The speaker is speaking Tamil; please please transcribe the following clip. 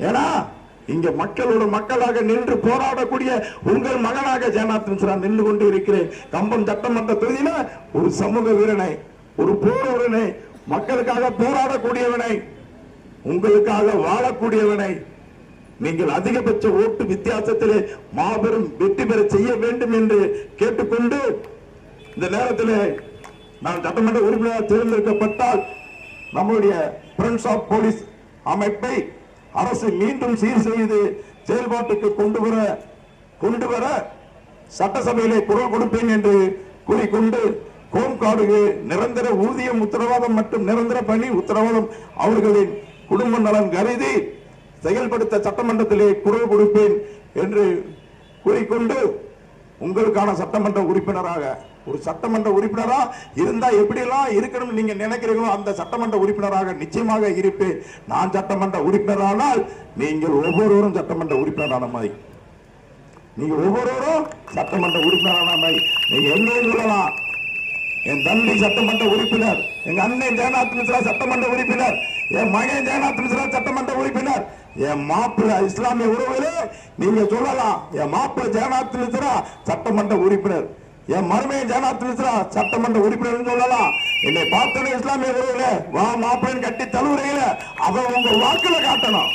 ஏன்னா இங்க மக்களோட மக்களாக நின்று போராடக்கூடிய உங்கள் மகனாக ஜெயநாத் மிஸ்ரா நின்று கொண்டு இருக்கிறேன். கம்பம் சட்டமன்ற தொகுதியில ஒரு சமூக வீரனை, ஒரு போர் வீரனை, மக்களுக்காக போராடக்கூடியவனை, உங்களுக்காக வாழக்கூடியவனை நீங்கள் அதிகபட்ச ஓட்டு வித்தியாசத்திலே மாபெரும் வெற்றி பெற செய்ய வேண்டும் என்று கேட்டுக்கொண்டு, இந்த நேரத்தில் நான் சட்டமன்ற உறுப்பினர் தேர்ந்தெடுக்கப்பட்டால் நம்முடைய பிரின்ஸ் ஆஃப் போலீஸ் அமைப்பை அரசு மீண்டும் சீர் செய்து செயல்பாட்டுக்கு கொண்டு வர சட்டசபையிலே குரல் கொடுப்பேன் என்று கூறிக்கொண்டு, ஹோம்கார்டுக்கு நிரந்தர ஊதியம் உத்தரவாதம் மற்றும் நிரந்தர பணி உத்தரவாதம் அவர்களின் குடும்ப நலன் கருதி செயல்படுத்த சட்டமன்றத்திலே குரல் கொடுப்பேன் என்று கூறிக்கொண்டு, உங்களுக்கான சட்டமன்ற உறுப்பினராக, ஒரு சட்டமன்ற உறுப்பினரா இருந்தா எப்படியெல்லாம் இருக்கணும் நீங்க நினைக்கிறீங்களோ அந்த சட்டமன்ற உறுப்பினராக நிச்சயமாக இருப்பேன். நான் சட்டமன்ற உறுப்பினரானால் நீங்கள் ஒவ்வொருவரும் சட்டமன்ற உறுப்பினரான மாதிரி, நீங்க ஒவ்வொருவரும் சட்டமன்ற உறுப்பினரான மாதிரி நீங்க என்ன சொல்லலாம். என் தம்பி சட்டமன்ற உறுப்பினர், எங்க அண்ணன் ஜெயநாத் மிஸ்ரா சட்டமன்ற உறுப்பினர், என் மகன் ஜெயநாத் மிஸ்ரா சட்டமன்ற உறுப்பினர், என் மாப்பிள்ளை இஸ்லாமிய உறவுகளே நீங்க சொல்லலாம். என் மாப்பிள்ளை ஜெயநாத் மிஸ்ரா சட்டமன்ற உறுப்பினர், என் மருமையன் ஜெயநாத் மிஸ்ரா சட்டமன்ற உறுப்பினர் சொல்லலாம். என்னை பார்த்தன இஸ்லாமிய உறவுகளே வா மாப்பிள்ளை கட்டி தழுவுறீங்களே அதை உங்க வாக்குல காட்டணும்.